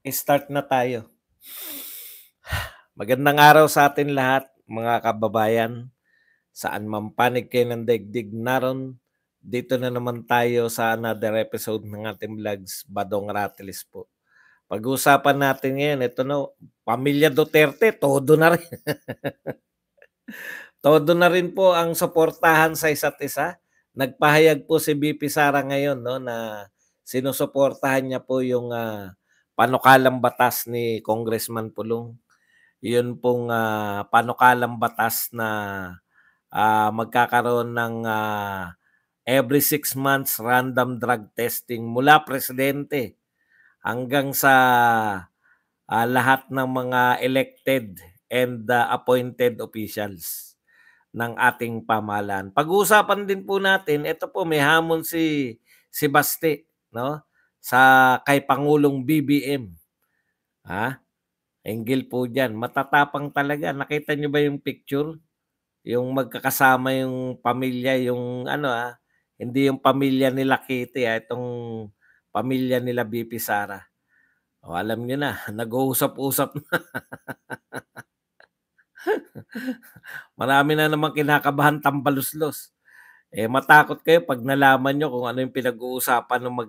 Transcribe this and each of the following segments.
Start na tayo. Magandang araw sa atin lahat, mga kababayan. Saan man panig kayo ng daigdig naron, dito na naman tayo sa another episode ng ating vlogs, Badong Ratiles po. Pag-uusapan natin ngayon, ito no, Pamilya Duterte, todo na rin. Todo na rin po ang suportahan sa isa't isa. Nagpahayag po si BP Sara ngayon no, na sinusuportahan niya po yung panukalang batas ni Congressman Pulong. Yun pong panukalang batas na magkakaroon ng every 6 months random drug testing mula presidente hanggang sa lahat ng mga elected and appointed officials ng ating pamahalaan. Pag-uusapan din po natin, ito po may hamon si Basti, no? Sa kay Pangulong BBM. Ha? Hinggil po diyan, matatapang talaga. Nakita niyo ba yung picture? Yung magkakasama yung pamilya, yung hindi yung pamilya nila Kitty, itong pamilya nila BP Sara. O alam niyo na, nag-uusap-usap na. Marami na namang kinakabahan tambaluslos. Matakot kayo pag nalaman nyo kung ano yung pinag-uusapan ng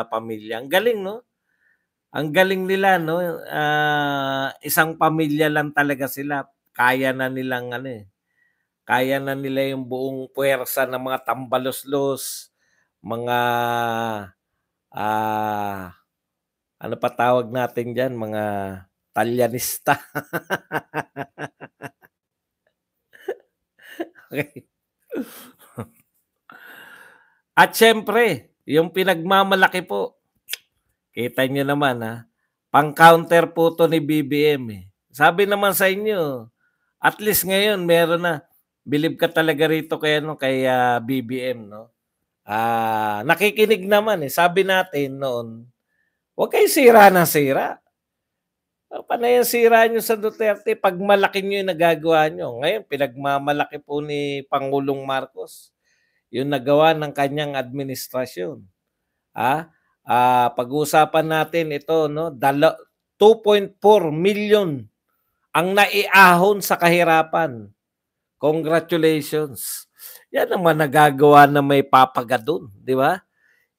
pamilya. Ang galing, no? Ang galing nila, no? Isang pamilya lang talaga sila. Kaya na nilang kaya na nila yung buong puwersa ng mga tambaluslos, mga ano pa tawag natin diyan, mga talyanista. Okay. At siyempre, yung pinagmamalaki po, kita niyo naman pang-counter po 'to ni BBM, Sabi naman sa inyo, at least ngayon meron na. Bilib ka talaga rito kay BBM, no? Nakikinig naman, Sabi natin noon, "Huwag kayong sira ng sira. Panay ang sira niyo sa Duterte 'pag malaki niyo yung nagagawa niyo." Ngayon pinagmamalaki po ni Pangulong Marcos yung nagawa ng kanyang administrasyon. Pag-uusapan natin ito no, 2.4 million ang naiahon sa kahirapan. Congratulations. Yan naman nagagawa na may papagadon, di ba?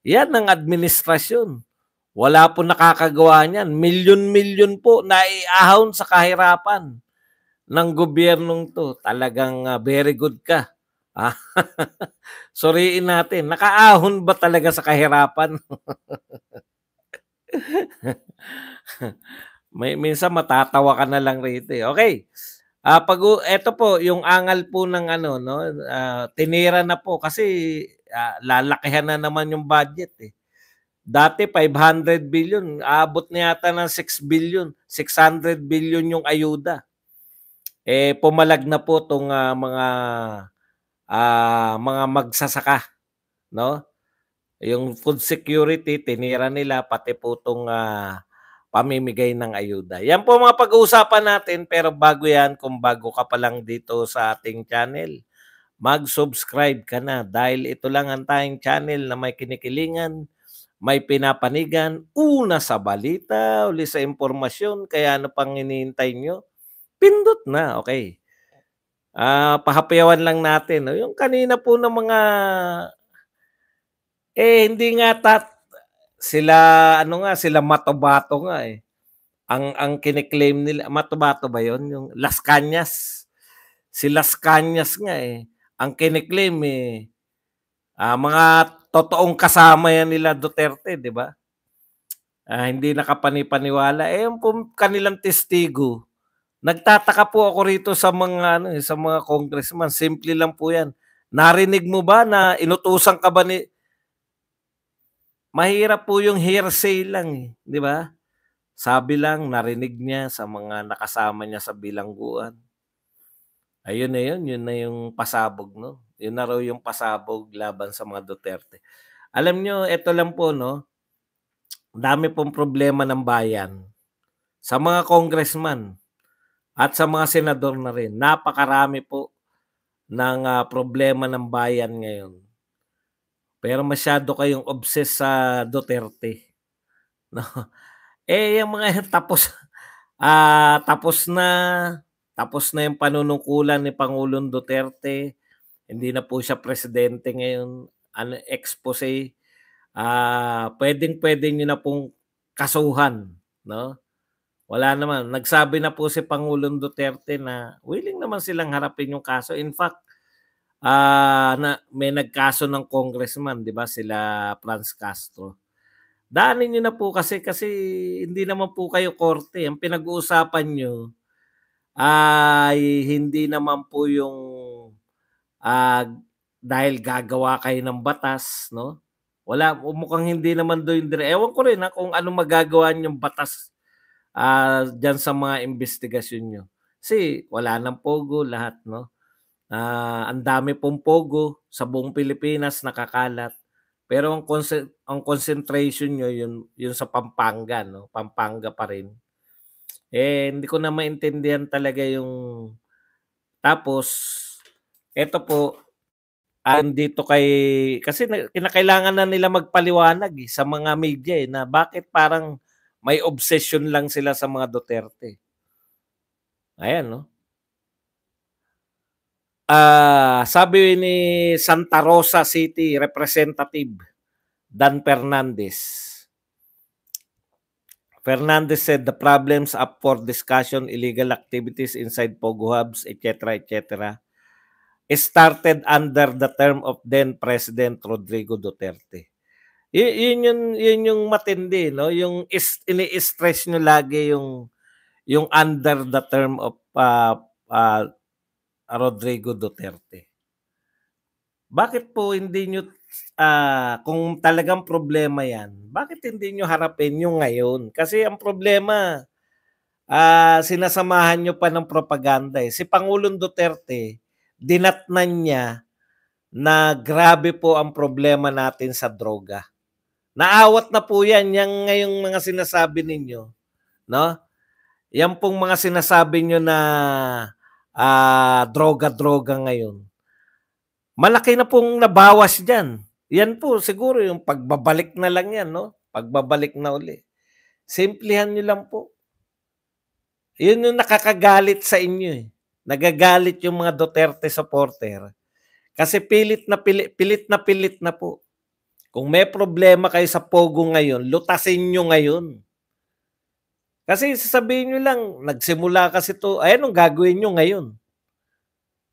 Yan ang administrasyon. Wala po nakakagawa niyan. Milyon-milyon po naiahon sa kahirapan ng gobyernong to. Talagang very good ka. Suriin natin, nakaahon ba talaga sa kahirapan? Minsan matatawa ka na lang rito. Okay. Eto po yung angal po ng tinira na po kasi lalakihan na naman yung budget Dati 500 billion, aabot na yata ng 6 billion, 600 billion yung ayuda. Pumalag na po tong mga magsasaka, no? Yung food security tinira nila pati po tong pamimigay ng ayuda. Yan po mga pag-uusapan natin pero bago yan, kung bago ka pa lang dito sa ating channel, mag-subscribe ka na dahil ito lang ang tayong channel na may kinikilingan, may pinapanigan, una sa balita, uli sa impormasyon, kaya ano pang hinihintay nyo? Pindot na, okay. Pahapayawan lang natin. No? Yung kanina po ng mga, hindi nga sila, sila Matobato nga Ang kiniklaim nila, Matobato ba yon yung Las Cañas? Si Las Cañas nga Ang kiniklaim mga totoong kasama yan nila Duterte, di ba? Hindi nakapanipaniwala. Yung kanilang testigo, nagtataka po ako rito sa mga sa mga congressman. Simple lang po 'yan. Narinig mo ba na inutusan ka ba ni Mahirap po yung hearsay lang di ba? Sabi lang narinig niya sa mga nakasama niya sa bilangguan. Ayun na yun na yung pasabog no. Yun na raw yung pasabog laban sa mga Duterte. Alam nyo, ito lang po no, dami pong problema ng bayan sa mga congressman at sa mga senador na rin. Napakarami po ng problema ng bayan ngayon. Pero masyado kayong obsessed sa Duterte. No? yung mga yan tapos, tapos na yung panunungkulan ni Pangulong Duterte, hindi na po siya presidente ngayon, ano, expose, puwedeng-puwede niyo na pong kasuhan, 'no? Wala naman, nagsabi na po si Pangulong Duterte na willing naman silang harapin yung kaso. In fact, na may nagkaso ng congressman, 'di ba, sila Franz Castro. Daanin niyo na po kasi hindi naman po kayo korte, ang pinag-uusapan niyo ay hindi naman po yung, ah, dahil gagawa kayo ng batas, 'no? Mukhang hindi naman daw yung ewan ko rin, kung anong magagawa niyong batas, diyan sa mga investigasyon niyo. Kasi wala ng pogo lahat, 'no? Ang dami pong pogo sa buong Pilipinas nakakalat. Pero ang concentration niyo yun sa Pampanga, 'no, Pampanga pa rin. Hindi ko na maintindihan talaga yung tapos eto po, dito kasi kinakailangan na nila magpaliwanag, sa mga media, na bakit parang may obsession lang sila sa mga Duterte. Ayan, 'no. Sabi ni Santa Rosa City Representative Dan Fernandez said the problems up for discussion, illegal activities inside Pogo hubs, etc., started under the term of then President Rodrigo Duterte. Yun yung matindi, no? Yung ini-stress nyo lagi yung under the term of Rodrigo Duterte. Bakit po hindi nyo, kung talagang problema yan, bakit hindi nyo harapin yung ngayon? Kasi ang problema, sinasamahan nyo pa ng propaganda. Si Pangulong Duterte, dinatnan niya na grabe po ang problema natin sa droga. Naawat na po yan, yung ngayong mga sinasabi ninyo, no? Yan pong mga sinasabi nyo na droga-droga ngayon. Malaki na pong nabawas diyan. Yan po siguro yung pagbabalik na lang yan, no? Pagbabalik na uli. Simplihan niyo lang po. Yun yung nakakagalit sa inyo, eh. Nagagalit yung mga Duterte supporter kasi pilit na po. Kung may problema kayo sa Pogo ngayon, lutasin nyo ngayon. Kasi sasabihin nyo lang, nagsimula kasi to, anong gagawin nyo ngayon?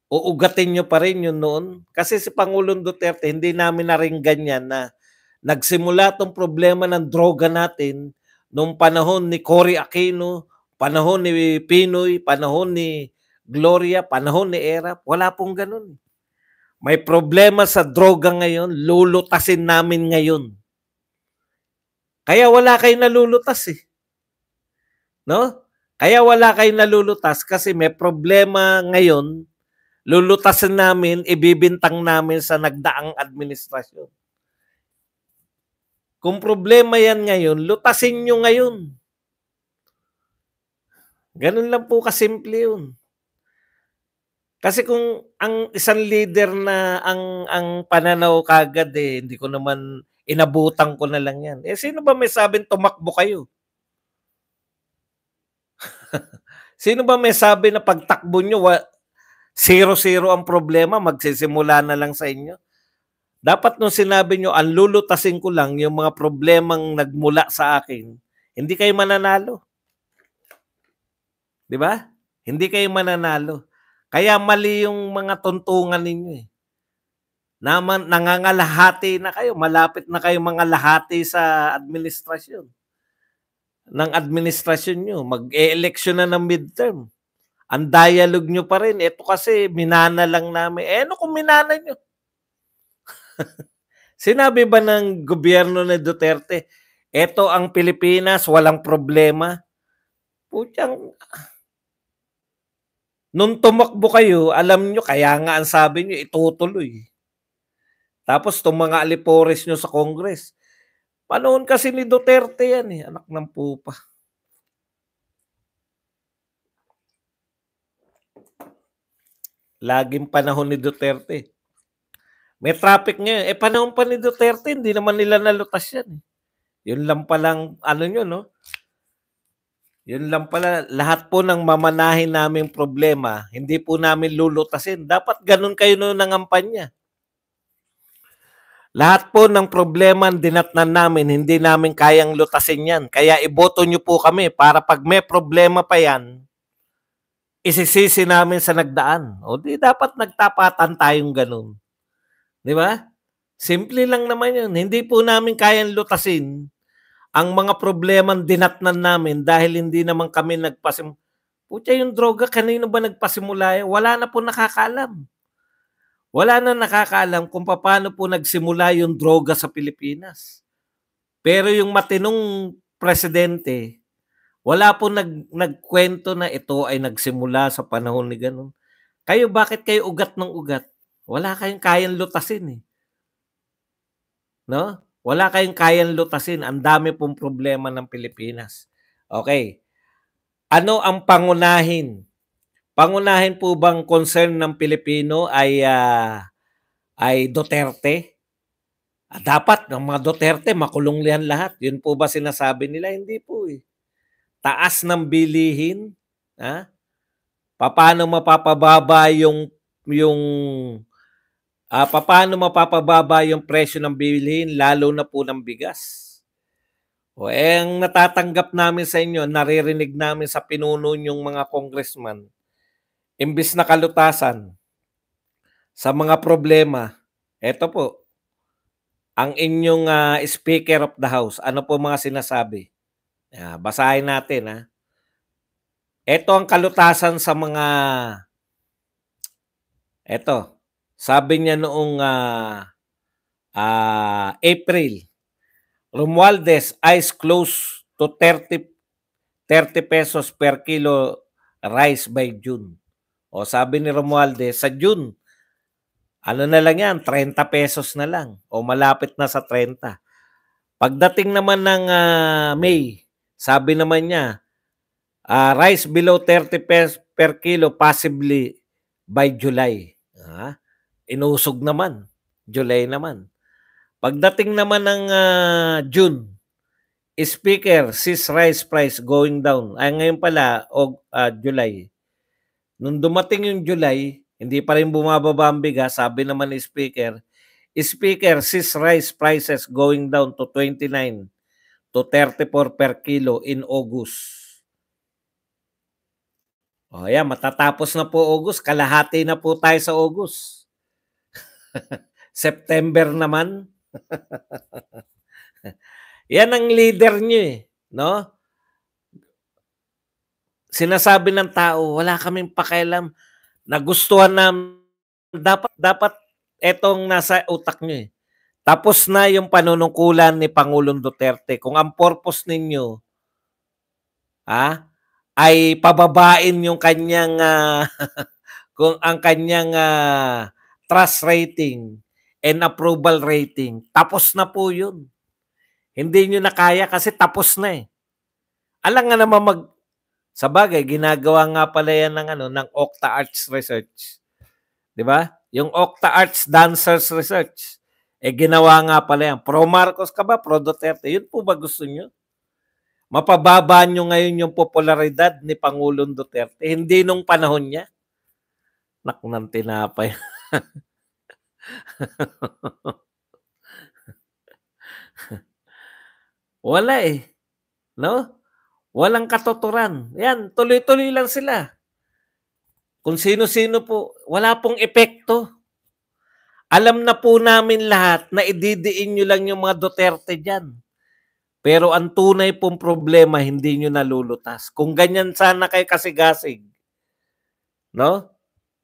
Uugatin nyo pa rin yun noon. Kasi si Pangulong Duterte, hindi namin naringgan yan na nagsimula tong problema ng droga natin nung panahon ni Cory Aquino, panahon ni Pinoy, panahon ni Gloria, panahon ni Erap. Wala pong ganun. May problema sa droga ngayon, lulutasin namin ngayon. Kaya wala kayong nalulutas, eh. No? Kaya wala kayong nalulutas kasi may problema ngayon, lulutasin namin, ibibintang namin sa nagdaang administrasyon. Kung problema yan ngayon, lutasin nyo ngayon. Ganun lang po kasimple yun. Kasi kung ang isang leader na ang pananaw kagad, hindi ko naman, inabutan ko na lang yan. Sino ba may sabing tumakbo kayo? Sino ba may sabi na pagtakbo nyo, 0-0 ang problema, magsisimula na lang sa inyo? Dapat nung sinabi nyo, ang lulutasin ko lang yung mga problemang nagmula sa akin, hindi kayo mananalo. Di ba? Hindi kayo mananalo. Kaya mali yung mga tuntungan ninyo, eh. Nangangalahati na kayo, malapit na kayo mga lahati sa administrasyon. Ng administrasyon nyo, mag-e-election na ng midterm. Ang dialogue nyo pa rin, ito kasi minana lang namin. Ano kung minana nyo? Sinabi ba ng gobyerno ni Duterte, eto ang Pilipinas, walang problema? Putyang, nung tumakbo kayo, alam nyo, kaya nga ang sabi nyo, itutuloy. Tapos itong mga alipores nyo sa Congress, panahon kasi ni Duterte yan, anak ng pupa. Laging panahon ni Duterte. May traffic ngayon. Panahon pa ni Duterte, hindi naman nila nalutas yan. Yun lang palang, nyo, no? Yun lang pala, lahat po ng mamanahin naming problema, hindi po namin lulutasin. Dapat ganun kayo noon nangampanya. Lahat po ng problema dinatnan namin, hindi namin kayang lutasin yan. Kaya iboto nyo po kami para pag may problema pa yan, isisisi namin sa nagdaan. O di dapat nagtapatan tayong ganun. Di ba? Simple lang naman yun. Hindi po namin kayang lutasin ang mga problema dinatnan namin dahil hindi naman kami nagpasim. Putya yung droga, kanino ba nagpasimula? Wala na po nakakaalam. Wala na nakakaalam kung paano po nagsimula yung droga sa Pilipinas. Pero yung matinong presidente, wala po nagkwento na ito ay nagsimula sa panahon ni ganun. Kayo, bakit kayo ugat ng ugat? Wala kayong kayang lutasin eh. No? Wala kayong kayang lutasin. Ang dami pong problema ng Pilipinas. Okay. Ano ang pangunahin? Pangunahin po bang concern ng Pilipino ay Duterte? Dapat ng mga Duterte makulong lihan lahat. Yun po ba sinasabi nila? Hindi po eh. Taas ng bilihin, ha? Paano mapapababa paano mapapababa yung presyo ng bilihin lalo na po ng bigas? O ang natatanggap namin sa inyo, naririnig namin sa pinuno yung mga congressman, imbis na kalutasan sa mga problema, eto po, ang inyong Speaker of the House, ano po mga sinasabi? Basahin natin ha. Ito ang kalutasan sa mga, sabi niya noong April, Romualdez, eyes close to 30 pesos per kilo rice by June. O sabi ni Romualdez, sa June, ano na lang yan, 30 pesos na lang. O malapit na sa 30. Pagdating naman ng May, sabi naman niya, rice below 30 pesos per kilo, possibly by July. Inusog naman. July naman. Pagdating naman ng June, Speaker, sees rice price going down. Ngayon pala, July. Nung dumating yung July, hindi pa rin bumababa ang bigas, sabi naman ni Speaker, sees rice prices going down to 29 to 34 per kilo in August. O yan, matatapos na po August, kalahati na po tayo sa August. September naman. Yan ang leader nyo eh, no? Sinasabi ng tao, wala kaming pakialam. Nagustuhan namin, dapat etong nasa utak nyo eh. Tapos na yung panunungkulan ni Pangulong Duterte. Kung ang purpose ninyo ay pababain yung kanyang kung ang kanyang trust rating and approval rating, tapos na po yun. Hindi nyo na kaya kasi tapos na eh. Alam nga naman sa bagay, ginagawa nga pala yan ng Octa Arts Research. 'Di ba? Yung Octa Arts Dancers Research. Ginawa nga pala yan. Pro Marcos ka ba? Pro Duterte? Yun po ba gusto nyo? Mapababa nyo ngayon yung popularidad ni Pangulong Duterte. Hindi nung panahon niya. Nak ng tinapay. Wala eh. No? Walang katuturan. Yan, tuloy-tuloy lang sila. Kung sino-sino po, wala pong epekto. Alam na po namin lahat na ididiin nyo lang yung mga Duterte dyan. Pero ang tunay pong problema, hindi nyo nalulutas. Kung ganyan sana kay kasigasig, no?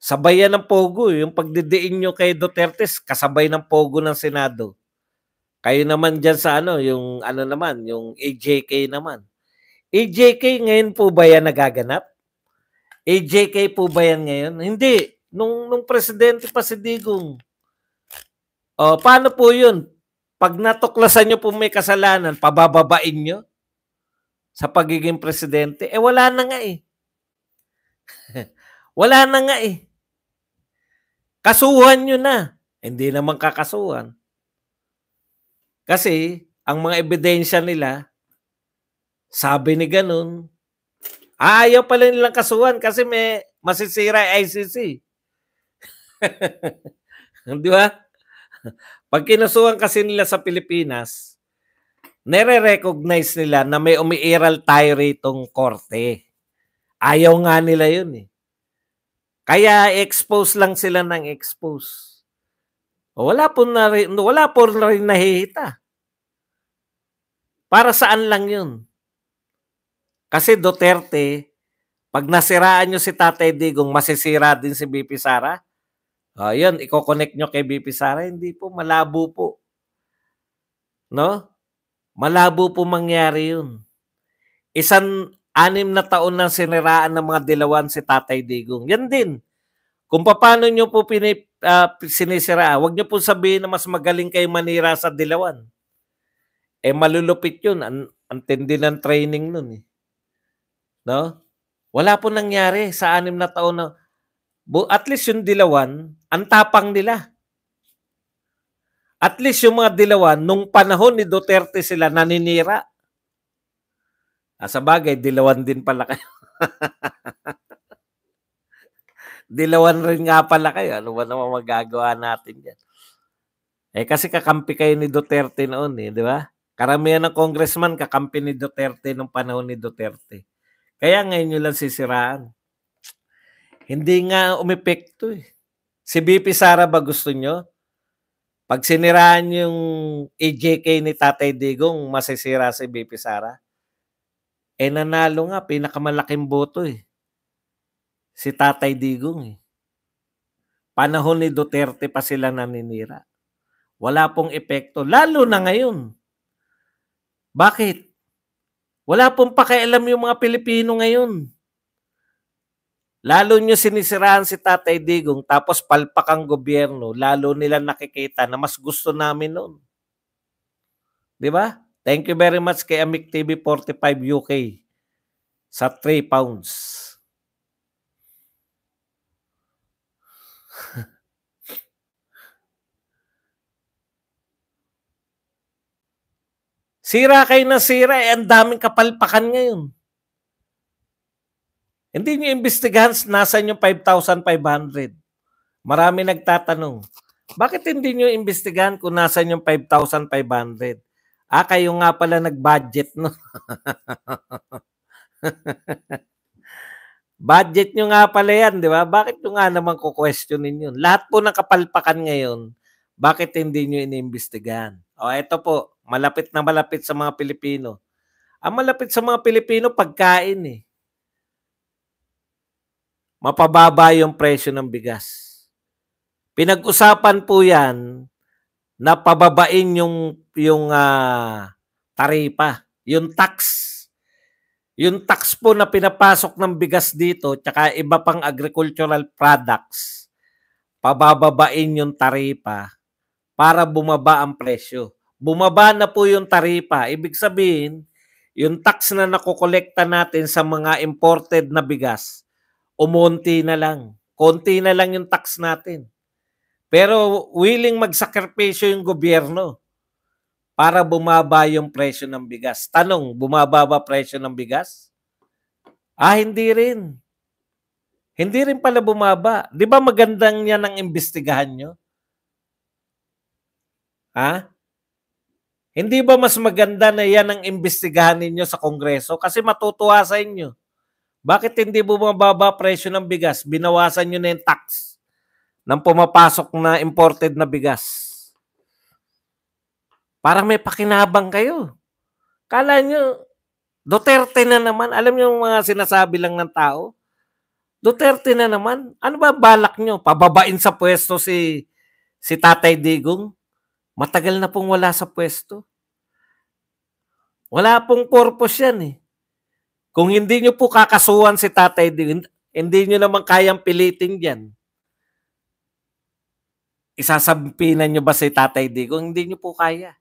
Sabayan ng pogo. Yung pagdidiin nyo kay Duterte, kasabay ng pogo ng Senado. Kayo naman dyan sa yung yung AJK naman. AJK ngayon po ba yan nagaganap? AJK po ba yan ngayon? Hindi. Nung presidente pa si Digong. Paano po yun? Pag natuklasan nyo po may kasalanan, pabababain nyo sa pagiging presidente? Wala na nga eh. Wala na nga eh. Kasuhan nyo na. Hindi naman kakasuhan. Kasi, ang mga ebidensya nila, sabi ni ganun, Ayaw pala nilang kasuhan kasi may masisira yung ICC. Di ba? Pag kinasuhan kasi nila sa Pilipinas, nire-recognize nila na may umiiral tayo ritong korte. Ayaw nga nila yun eh. Kaya expose lang sila ng expose. Wala po na rin nahihita. Para saan lang yun? Kasi Duterte, pag nasiraan nyo si Tatay Digong, masisira din si BP Sara. Yun, i-connect nyo kay BP Sara. Hindi po, malabo po. No? Malabo po mangyari yun. 6 na taon nang siniraan ng mga dilawan si Tatay Digong. Yan din. Kung paano nyo po sinisiraan, huwag nyo po sabihin na mas magaling kayo manira sa dilawan. Malulupit yun. Ang tindi ng training nun eh. No? Wala po nangyari sa 6 na taon na. At least yung dilawan, ang tapang nila. At least yung mga dilawan, nung panahon ni Duterte sila naninira. Sa bagay, dilawan din pala kayo. Dilawan rin nga pala kayo. Ano ba naman magagawa natin yan? Kasi kakampi kayo ni Duterte noon eh, di ba? Karamihan ng congressman kakampi ni Duterte nung panahon ni Duterte. Kaya ngayon nyo lang sisiraan. Hindi nga umepekto eh. Si BP Sara ba gusto nyo? Pag siniraan yung EJK ni Tatay Digong, masisira si BP Sara. Nanalo nga, pinakamalaking boto eh. Si Tatay Digong eh. Panahon ni Duterte pa sila naninira. Wala pong epekto. Lalo na ngayon. Bakit? Wala pong pakialam yung mga Pilipino ngayon. Lalo nyo sinisiraan si Tatay Digong tapos palpak ang gobyerno, lalo nila nakikita na mas gusto namin noon. Di ba? Thank you very much kay Amik TV 45 UK sa 3 pounds. Sira kayo na sira, ang daming kapalpakan ngayon. Hindi nyo imbestigahan nasan yung 5,500. Marami nagtatanong, bakit hindi nyo imbestigahan kung nasan yung 5,500? Kayo nga pala nag-budget, no? Budget nyo nga pala yan, di ba? Bakit nyo nga naman kukwestiyonin yun? Lahat po ng kapalpakan ngayon, bakit hindi nyo iniimbestigahan? Ito po, malapit na malapit sa mga Pilipino. Ang malapit sa mga Pilipino, pagkain eh. Mapababa yung presyo ng bigas. Pinag-usapan po yan na pababain yung taripa, yung tax. Yung tax po na pinapasok ng bigas dito tsaka iba pang agricultural products, pabababain yung taripa para bumaba ang presyo. Bumaba na po yung taripa. Ibig sabihin, yung tax na nakokolekta natin sa mga imported na bigas, umunti na lang. Konti na lang yung tax natin. Pero willing magsakripisyo yung gobyerno para bumaba yung presyo ng bigas. Tanong, bumaba ba presyo ng bigas? Hindi rin. Hindi rin pala bumaba. Di ba magandang yan ang imbestigahan nyo? Hindi ba mas maganda na yan ang imbestigahan ninyo sa Kongreso? Kasi matutuwa sa inyo. Bakit hindi bumababa presyo ng bigas? Binawasan nyo na yung tax ng pumapasok na imported na bigas. Parang may pakinabang kayo. Kala nyo, Duterte na naman. Alam nyo yung mga sinasabi lang ng tao? Duterte na naman. Ano ba balak nyo? Pababain sa pwesto si Tatay Digong? Matagal na pong wala sa pwesto. Wala pong purpose yan eh. Kung hindi nyo po kakasuhan si Tatay Digong, hindi nyo naman kayang pilitin dyan. Isasampinan nyo ba si Tatay Digong? Hindi nyo po kaya.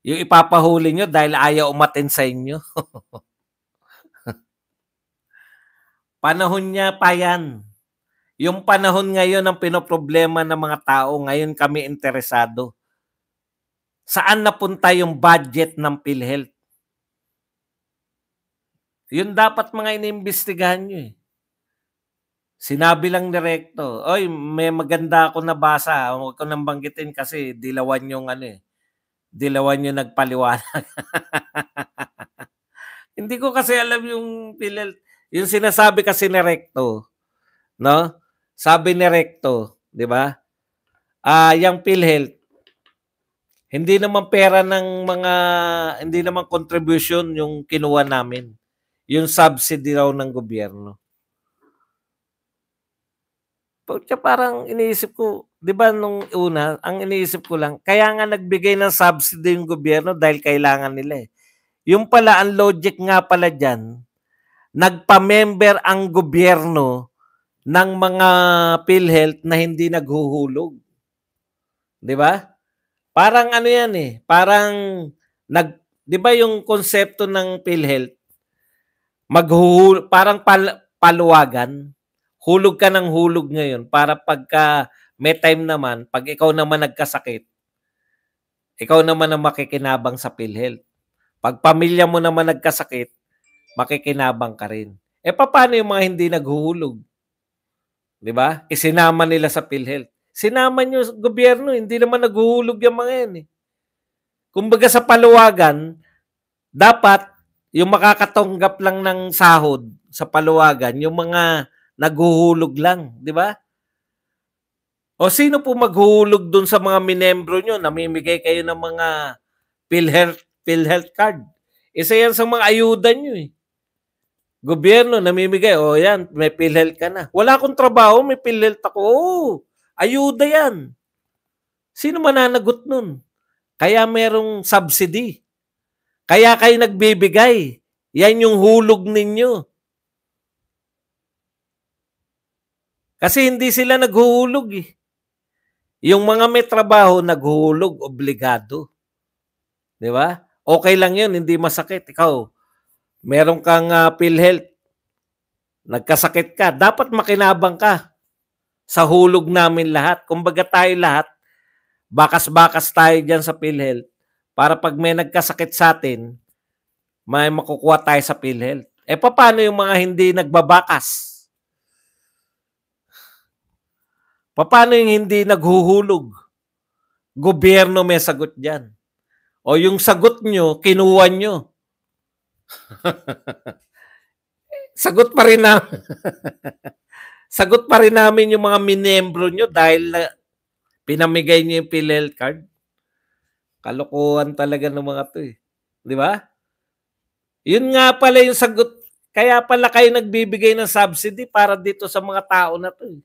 Yung ipapahuli nyo dahil ayaw umatin sa inyo. Panahon niya pa yan. Yung panahon ngayon ang pinoproblema ng mga tao, ngayon kami interesado. Saan napunta yung budget ng PhilHealth? Yun dapat mga iniimbestigahan nyo eh. Sinabi lang ni Recto, "Oy, may maganda ako nabasa, huwag ko nang banggitin kasi dilawan yung ano eh, dilawan yung nagpaliwanag." Hindi ko kasi alam yung PhilHealth, yung sinasabi kasi ni Recto, no? Sabi ni Recto, 'di ba? Yung PhilHealth, hindi naman pera ng mga, hindi naman contribution yung kinuha namin. Yung subsidy raw ng gobyerno. Kaya parang iniisip ko, 'di ba nung una, ang iniisip ko lang, kaya nga nagbigay ng subsidy yung gobyerno dahil kailangan nila eh. Yung pala, ang logic nga pala diyan, nagpa-member ang gobyerno ng mga PhilHealth na hindi naghuhulog. 'Di ba? Parang ano 'yan eh, parang 'di ba yung konsepto ng PhilHealth, parang paluwagan. Hulog ka ng hulog ngayon para pagka may time naman, pag ikaw naman nagkasakit, ikaw naman ang makikinabang sa PhilHealth. Pag pamilya mo naman nagkasakit, makikinabang ka rin. Paano yung mga hindi naghuhulog? 'Di ba? Isinama nila sa PhilHealth. Sinama niyo sa gobyerno, hindi naman naghuhulog yung mga yan eh. Kumbaga sa paluwagan, dapat yung makakatanggap lang ng sahod sa paluwagan, yung mga naghuhulog lang, 'di ba? O sino po maghuhulog dun sa mga minembre nyo? Namimigay kayo ng mga PhilHealth card. Isa yan sa mga ayuda nyo eh. Gobyerno namimigay, o yan, may PhilHealth ka na. Wala akong trabaho, may PhilHealth ako. Oo, ayuda yan. Sino mananagot nun? Kaya merong subsidy. Kaya kayo nagbibigay. Yan yung hulog ninyo. Kasi hindi sila naghuhulog eh. Yung mga may trabaho, naghuhulog, obligado. Di ba? Okay lang yun, hindi masakit. Ikaw, meron kang PhilHealth, nagkasakit ka, dapat makinabang ka sa hulog namin lahat. Kumbaga tayo lahat, bakas-bakas tayo dyan sa PhilHealth para pag may nagkasakit sa atin, may makukuha tayo sa PhilHealth. Paano yung mga hindi nagbabakas? Paano yung hindi naghuhulog? Gobyerno may sagot dyan. O yung sagot nyo, kinuha nyo. Sagot pa rin namin. Sagot pa rin namin yung mga minembro nyo dahil pinamigay nyo yung PhilHealth card. Kalokohan talaga ng mga to eh. Di ba? Yun nga pala yung sagot. Kaya pala kayo nagbibigay ng subsidy para dito sa mga tao na to eh.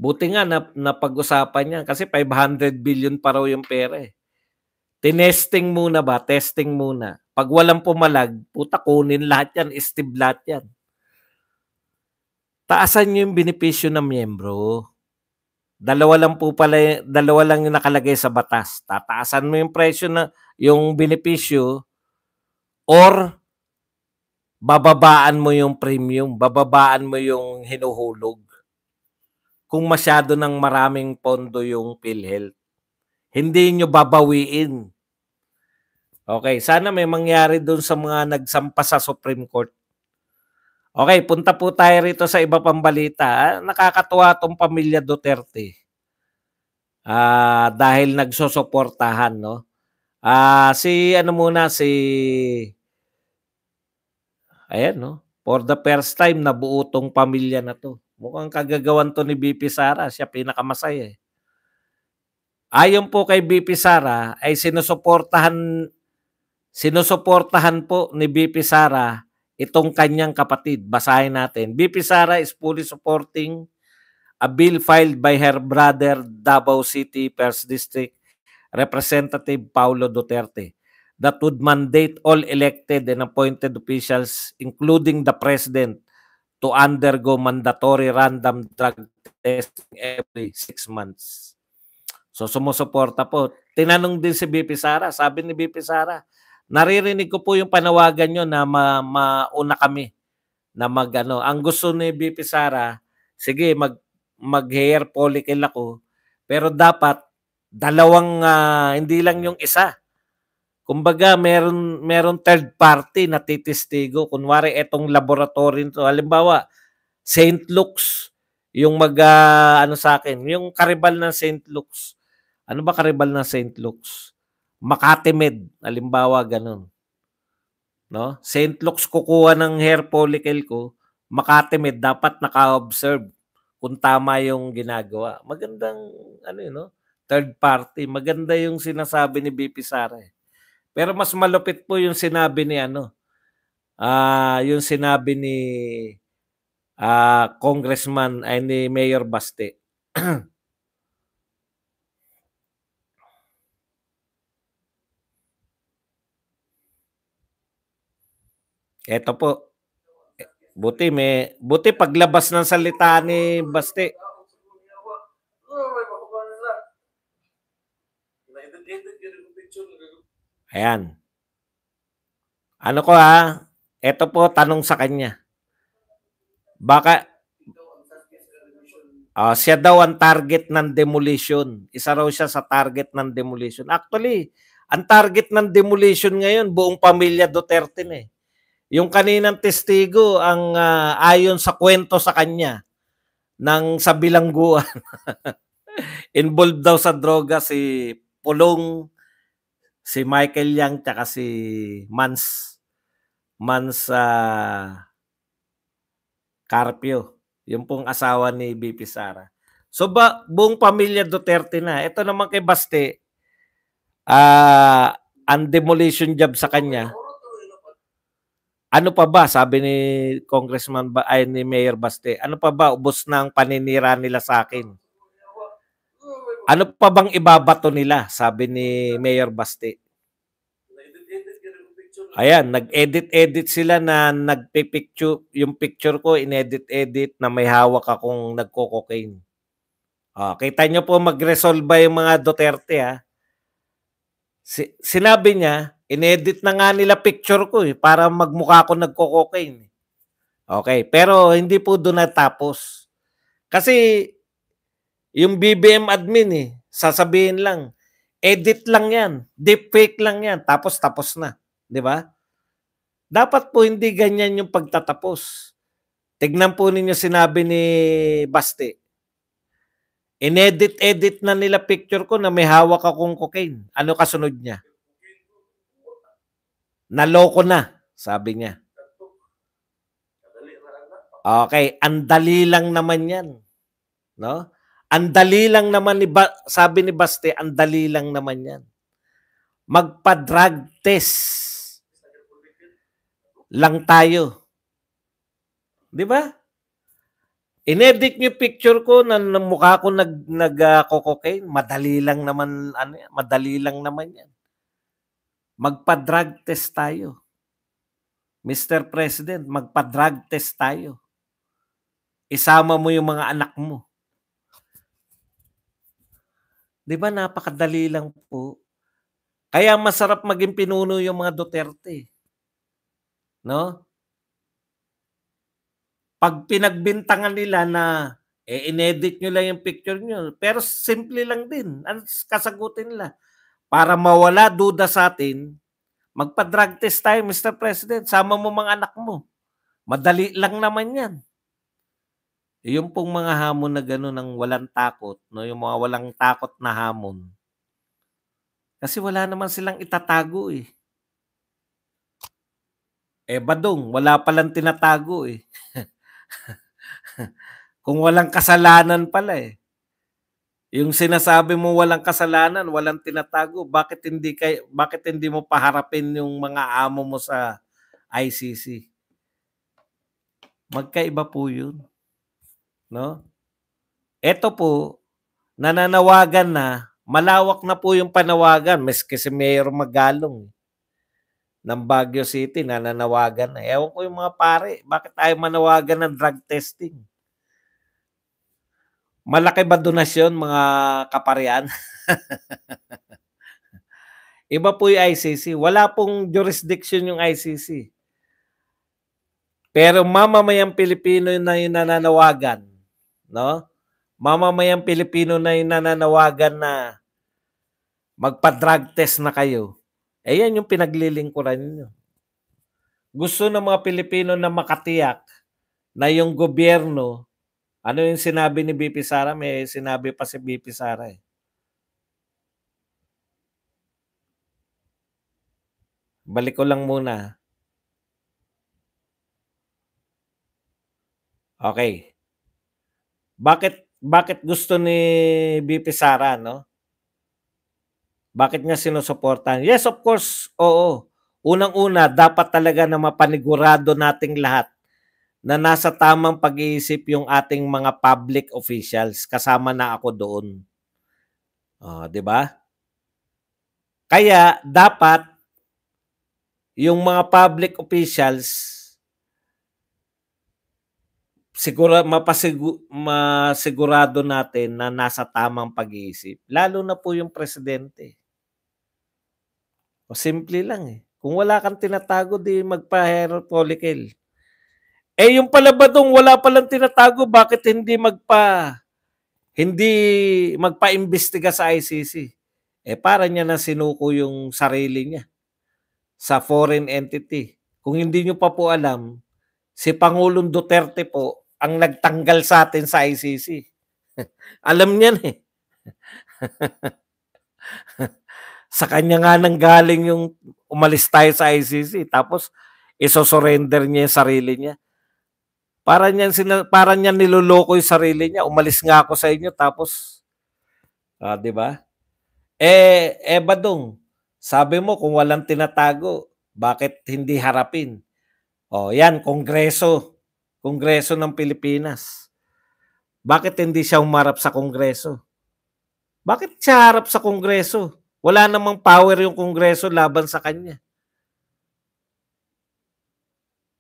Buti nga napag-usapan niya kasi 500 billion pa raw yung pera eh. Tinesting muna ba? Testing muna. Pag walang pumalag, puta kunin lahat yan, istib lahat yan. Taasan nyo yung benepisyo ng miyembro. Dalawa lang yung nakalagay sa batas. Tataasan mo yung presyo na, yung benepisyo, or bababaan mo yung premium, bababaan mo yung hinuhulog. Kung masyado ng maraming pondo yung PhilHealth, hindi nyo babawiin. Okay, sana may mangyari doon sa mga nagsampa sa Supreme Court. Okay, punta po tayo rito sa iba pang balita. Nakakatuwa tong pamilya Duterte. Dahil nagsusuportahan, no? Si ayan, no? For the first time, nabuo tong pamilya na to. Mukhang kagagawan to ni BP Sara. Siya pinakamasaya eh. Ayon po kay BP Sara, ay sinusuportahan po ni BP Sara itong kanyang kapatid. Basahin natin. BP Sara is fully supporting a bill filed by her brother, Davao City 1st District Representative Paulo Duterte, that would mandate all elected and appointed officials, including the President, to undergo mandatory random drug testing every 6 months. So sumusuporta po. Tinanong din si BP Sara, sabi ni BP Sara, naririnig ko po yung panawagan nyo na mauna kami na mag-ano. Ang gusto ni BP Sara, sige mag-hair follicle ako, pero dapat dalawang, hindi lang yung isa. Kumbaga meron third party na titistigo. Kunwari etong laboratory to, halimbawa St. Luke's yung ano sa akin, yung karibal ng St. Luke's. Ano ba karibal ng St. Luke's? Makati Med, halimbawa ganun. No? St. Luke's kukuha ng hair follicle ko, Makati Med dapat naka-observe kung tama yung ginagawa. Magandang ano yun, no? Third party. Maganda yung sinasabi ni BP Sara. Pero mas malupit po yung sinabi ni yung sinabi ni Congressman ay ni Mayor Baste. Ito po. Buti paglabas ng salita ni Baste. Ayan. Ano ko ito po tanong sa kanya. Baka siya daw ang target ng demolition. Isa raw siya sa target ng demolition. Actually, ang target ng demolition ngayon, buong pamilya Duterte na eh. Yung kaninang testigo, ang ayon sa kwento sa kanya, sa bilangguan, involved daw sa droga si Pulong, si Michael Yang, tsaka si Mans Carpio. Yung pong asawa ni BP Sara. So buong pamilya Duterte na. Ito naman kay Baste, ang demolition job sa kanya. Ano pa ba, sabi ni Congressman ni Mayor Baste, ano pa ba, ubos na ang paninira nila sa akin? Ano pa bang ibabato nila, sabi ni Mayor Baste? Ayan, nag-edit sila na nagpipicture, yung picture ko, inedit na may hawak akong nagko-cocaine. Kita nyo po mag-resolve yung mga Duterte Sinabi niya, inedit na nga nila picture ko para magmukha ko nagko-cocaine. Okay, pero hindi po doon natapos. Kasi yung BBM admin sasabihin lang, edit lang yan, deepfake lang yan, tapos na. Di ba? Dapat po hindi ganyan yung pagtatapos. Tignan po ninyo sinabi ni Baste. Inedit na nila picture ko na may hawak akong cocaine. Ano kasunod niya? Naloko na, sabi niya. Okay, andali lang naman yan. No? Andali lang naman sabi ni Baste, andali lang naman yan. Magpa-drug test lang tayo. Di ba? Inedit niyo picture ko na mukha ko nag-cocaine. Madali lang naman madali lang naman 'yan. Magpa-drug test tayo. Mr. President, magpa-drug test tayo. Isama mo yung mga anak mo. 'Di ba napakadali lang po? Kaya masarap maging pinuno yung mga Duterte. No? Pag pinagbintangan nila na inedit nyo lang yung picture nyo, pero simple lang din ang kasagutin nila. Para mawala duda sa atin, magpa-drug test tayo, Mr. President. Sama mo mga anak mo. Madali lang naman yan. Yung pong mga hamon na gano'n ng walang takot, no? Yung mga walang takot na hamon. Kasi wala naman silang itatago Badong, wala palang tinatago Kung walang kasalanan pala Yung sinasabi mo walang kasalanan, walang tinatago, bakit hindi mo paharapin yung mga amo mo sa ICC? Magkaiba po 'yun. No? Ito po, nananawagan na, malawak na po yung panawagan, maski si Mayor Magalong ng Baguio City, nananawagan na. Ewan ko yung mga pare, bakit tayo manawagan ng drug testing? Malaki ba donasyon, mga kaparian? Iba po yung ICC. Wala pong jurisdiction yung ICC. Pero mamamayang Pilipino na yung nananawagan, no? Mamamayang Pilipino na yung nananawagan na magpa-drug test na kayo. Eh, yan yung pinaglilingkuran niyo. Gusto ng mga Pilipino na makatiyak na yung gobyerno, ano yung sinabi ni VP Sara? May sinabi pa si VP Sara, eh. Balik ko lang muna. Okay. Bakit gusto ni VP Sara, no? Bakit niya sinusuportahan? Yes, of course, oo. Unang-una, dapat talaga na mapanigurado nating lahat na nasa tamang pag-iisip yung ating mga public officials. Kasama na ako doon. Oh, 'di ba? Kaya dapat yung mga public officials masigurado natin na nasa tamang pag-iisip. Lalo na po yung presidente. O simple lang eh. Kung wala kang tinatago, di magpa-hair follicle. Eh yung pala ba dong wala palang tinatago, bakit hindi magpa-imbestiga sa ICC? Eh para niya na sinuko yung sarili niya sa foreign entity. Kung hindi nyo pa po alam, si Pangulong Duterte po ang nagtanggal sa atin sa ICC. Alam niyan eh. Sa kanya nga nanggaling yung umalis tayo sa ICC tapos iso-surrender niya yung sarili niya. Para niyan niloloko yung sarili niya. Umalis nga ako sa inyo tapos 'di ba? Badong, sabi mo kung walang tinatago, bakit hindi harapin? Oh, yan Kongreso. Kongreso ng Pilipinas. Bakit hindi siya humarap sa Kongreso? Bakit siya harap sa Kongreso? Wala namang power yung Kongreso laban sa kanya.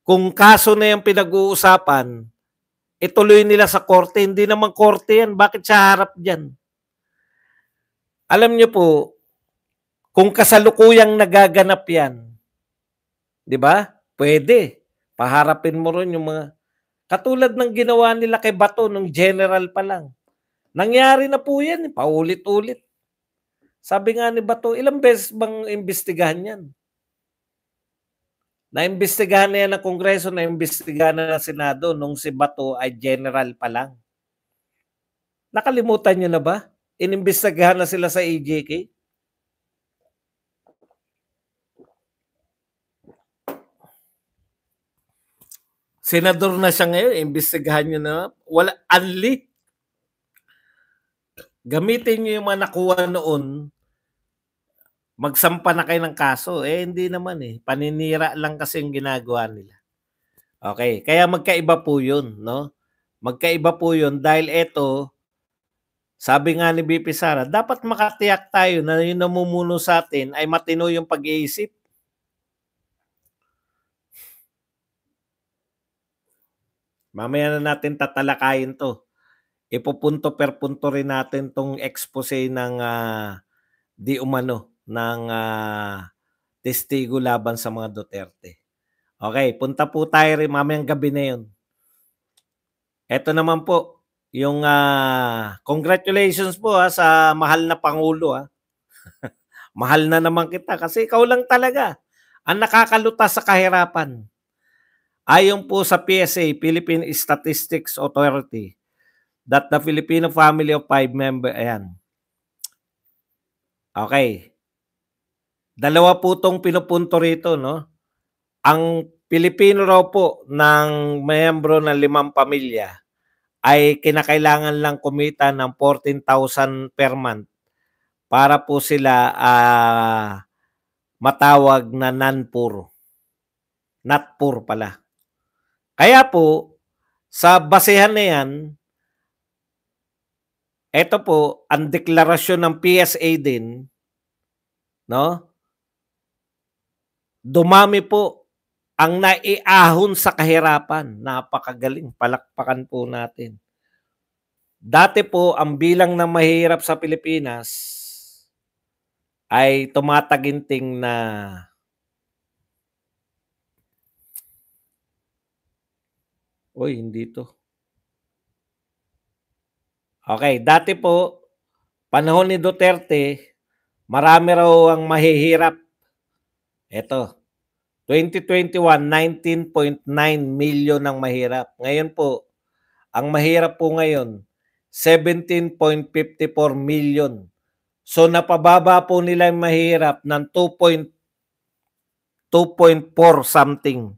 Kung kaso na yung pinag-uusapan, ituloy nila sa korte. Hindi naman korte yan. Bakit siya harap dyan? Alam niyo po, kung kasalukuyang nagaganap yan, di ba? Pwede. Paharapin mo rin yung mga... Katulad ng ginawa nila kay Bato nung general pa lang. Nangyari na po yan. Paulit-ulit. Sabi nga ni Bato, ilang beses bang imbestigahan yan? Naimbestigahan na yan ng Kongreso, naimbestigahan na ng Senado nung si Bato ay general pa lang. Nakalimutan nyo na ba? Inimbestigahan na sila sa EJK? Senador na siya ngayon, imbestigahan nyo na. Wala, unli. Gamitin nyo yung mga nakuha noon, magsampa na kayo ng kaso. Eh, hindi naman eh. Paninira lang kasi yung ginagawa nila. Okay, kaya magkaiba po yun, no? Magkaiba po yun dahil ito, sabi nga ni BP Sara, dapat makatiyak tayo na yung namumuno sa atin ay matino yung pag-iisip. Mamaya na natin tatalakayin to. Ipupunto per punto rin natin tong expose ng di umano ng testigo laban sa mga Duterte. Okay, punta po tayo rin mamayang gabi na yun. Ito naman po, yung congratulations po sa mahal na Pangulo. Mahal na naman kita kasi ikaw lang talaga ang nakakalutas sa kahirapan. Ayon po sa PSA, Philippine Statistics Authority, that the Filipino family of 5 members, ayan. Okay. Dalawa po itong pinupunto rito, no? Ang Pilipino raw po ng miyembro ng 5 pamilya ay kinakailangan lang kumita ng 14,000 per month para po sila matawag na non-poor. Not poor pala. Kaya po, sa basehan na yan, ito po, ang deklarasyon ng PSA din, no? Dumami po ang naiahon sa kahirapan. Napakagaling. Palakpakan po natin. Dati po, ang bilang na mahirap sa Pilipinas ay tumataginting na hindi to. Okay, dati po, panahon ni Duterte, marami raw ang mahihirap Eto, 2021, 19.9 million ang mahirap. Ngayon po, ang mahirap po ngayon, 17.54 million. So napababa po nila yung mahirap ng 2.4 something.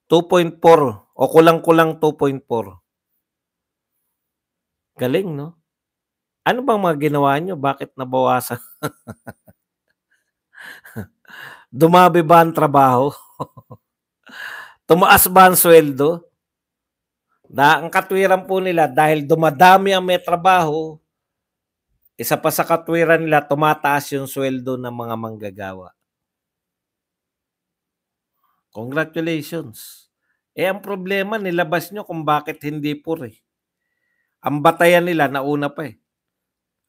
2.4 o kulang-kulang 2.4. Galing, no? Ano bang mga ginawa nyo? Bakit nabawasan? Dumabi ba ang trabaho? Tumaas ba ang sweldo? Ang katwiran po nila, dahil dumadami ang may trabaho, isa pa sa katwiran nila, tumataas yung sweldo ng mga manggagawa. Congratulations. Ang problema, nilabas nyo kung bakit hindi pur eh. Ang batayan nila, nauna pa eh.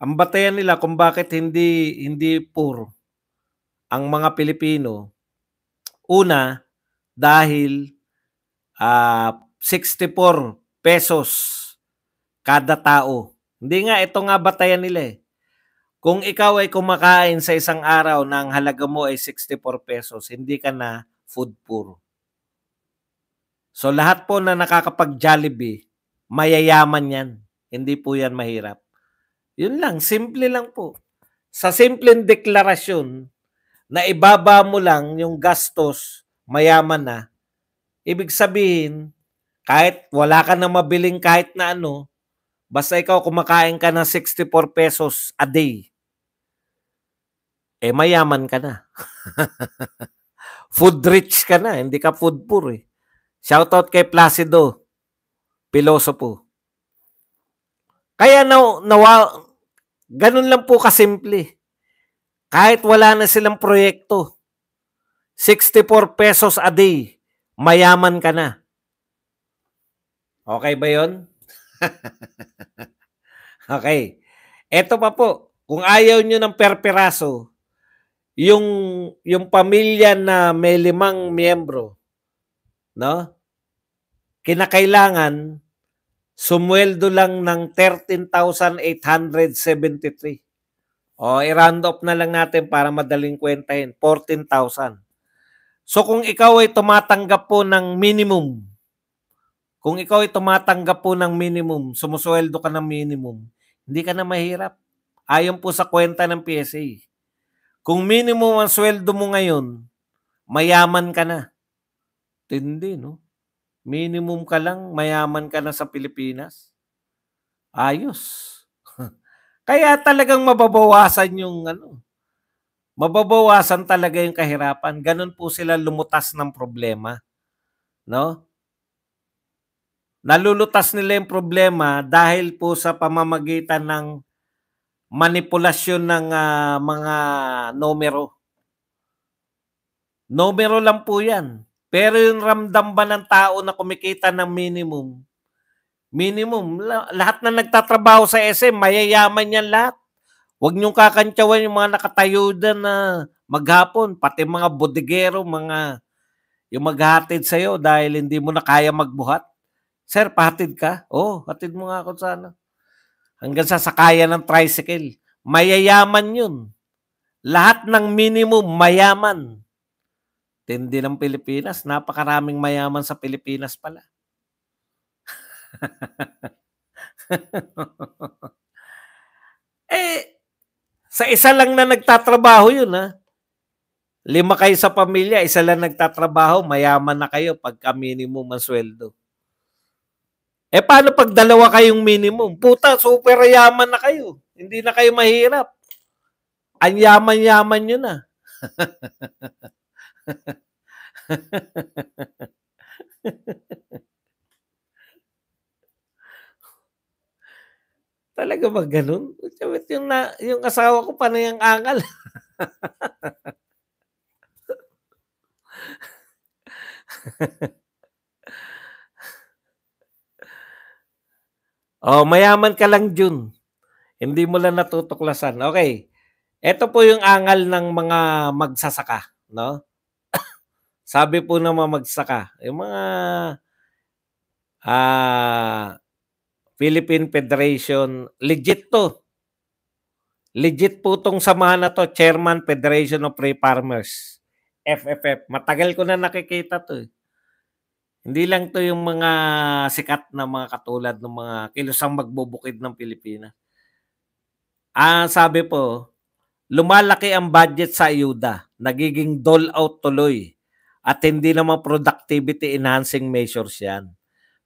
Ang batayan nila kung bakit hindi pur ang mga Pilipino, una, dahil 64 pesos kada tao. Hindi nga, ito nga batayan nila eh. Kung ikaw ay kumakain sa isang araw na ang halaga mo ay 64 pesos, hindi ka na food poor. So lahat po na nakakapag-Jollibee, mayayaman yan. Hindi po yan mahirap. Yun lang, simple lang po. Sa simpleng deklarasyon na ibaba mo lang yung gastos, mayaman na, ibig sabihin, kahit wala ka na mabiling kahit na ano, basta ikaw kumakain ka ng 64 pesos a day, mayaman ka na. Food rich ka na, hindi ka food poor eh. Shoutout kay Placido Pilosopo. Kaya ganun lang po kasimple. Kahit wala na silang proyekto, 64 pesos a day, mayaman ka na. Okay ba yun? Okay. Eto pa po, kung ayaw nyo ng per-peraso, yung pamilya na may 5 miyembro, no? Kinakailangan sumweldo lang ng 13,873. I-round up na lang natin para madaling kwentahin, 14,000. So kung ikaw ay tumatanggap po ng minimum, sumusweldo ka ng minimum, hindi ka na mahirap. Ayon po sa kwenta ng PSA. Kung minimum ang sweldo mo ngayon, mayaman ka na. Tindi, no? Minimum ka lang, mayaman ka na sa Pilipinas. Ayos. Kaya talagang mababawasan talaga yung kahirapan. Ganun po sila lumutas ng problema, no? Nalulutas nila yung problema dahil po sa pamamagitan ng manipulasyon ng mga numero. Numero lang po yan. Pero yung ramdam ba ng tao na kumikita ng minimum, lahat na nagtatrabaho sa SM, mayayaman yan lahat. Huwag niyong kakantyawan yung mga nakatayo dyan na maghapon, pati mga bodegero, yung maghatid sa'yo dahil hindi mo na kaya magbuhat. Sir, pahatid ka? Hatid mo nga ako sana. Hanggang sa sakayan ng tricycle. Mayayaman yun. Lahat ng minimum, mayaman. Tindi ng Pilipinas. Napakaraming mayaman sa Pilipinas pala. Sa isa lang na nagtatrabaho yun, ha? 5 kayo sa pamilya, isa lang nagtatrabaho, mayaman na kayo pagka minimum ang sweldo. Paano pag 2 kayong minimum? Puta, super yaman na kayo. Hindi na kayo mahirap. Ang yaman-yaman nyo na. Talaga ba ganun? Yung asawa ko panay ang angal. Mayaman ka lang, Jun. Hindi mo lang natutuklasan. Okay. Ito po yung angal ng mga magsasaka, no? Sabi po ng mga magsasaka, yung mga Philippine Federation, legit to. Legit po 'tong samahan na 'to, Chairman Federation of Free Farmers, FFF. Matagal ko na nakikita 'to, eh. Hindi lang 'to yung mga sikat na mga katulad ng mga kilusang magbubukid ng Pilipinas. Sabi po, lumalaki ang budget sa ayuda, nagiging dole out tuloy at hindi naman productivity enhancing measures 'yan.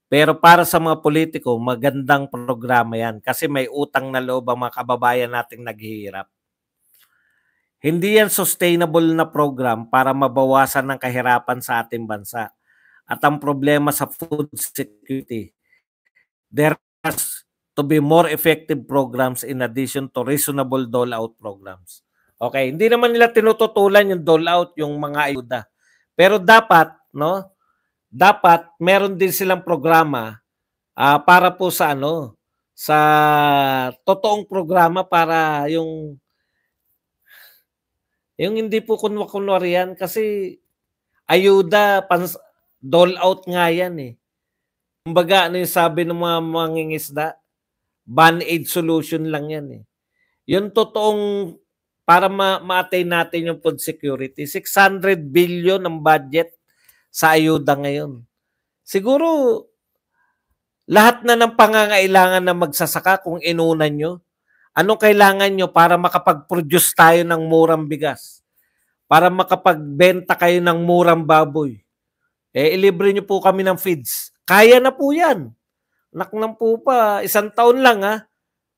Pero para sa mga politiko, magandang programa 'yan kasi may utang na loob ang mga kababayan nating naghihirap. Hindi yan sustainable na program para mabawasan ng kahirapan sa ating bansa at ang problema sa food security. There has to be more effective programs in addition to reasonable dole-out programs. Okay, hindi naman nila tinututulan yung dole-out, yung mga ayuda. Pero dapat, no? Dapat meron din silang programa para po sa sa totoong programa para yung hindi po kunwa-kunwari yan kasi ayuda, dole out nga yan eh. Kumbaga ano yung sabi ng mga mangingisda, band-aid solution lang yan eh. Yung totoong para ma-attain natin yung food security, 600 billion ang budget sa ayuda ngayon. Siguro lahat na ng pangangailangan ng magsasaka kung inunan nyo, anong kailangan nyo para makapag-produce tayo ng murang bigas? Para makapagbenta kayo ng murang baboy? Ilibre nyo po kami ng feeds. Kaya na po yan. Anak ng po pa, 1 taon lang ha.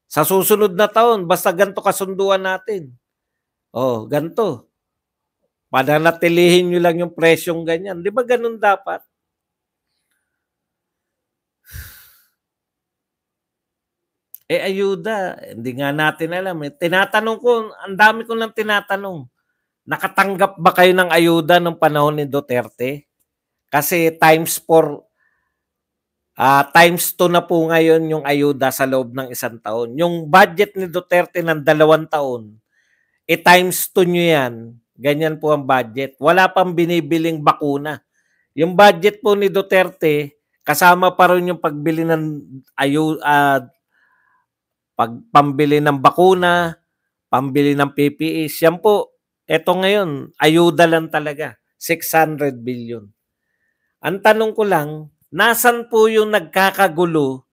Sa susunod na taon, basta ganito kasunduan natin. Ganito. Pananatilihin nyo lang yung presyong ganyan. Di ba ganun dapat? Ayuda, hindi nga natin alam. Tinatanong ko, ang dami ko nang tinatanong. Nakatanggap ba kayo ng ayuda ng panahon ni Duterte? Kasi times 2 na po ngayon yung ayuda sa loob ng 1 taon. Yung budget ni Duterte ng 2 taon, times 2 nyo yan. Ganyan po ang budget. Wala pang binibiling bakuna. Yung budget po ni Duterte, kasama pa rin yung pagbili ng pambili ng bakuna, pambili ng PPEs. Yan po, eto ngayon, ayuda lang talaga. 600 billion. Ang tanong ko lang, nasan po yung nagkakagulo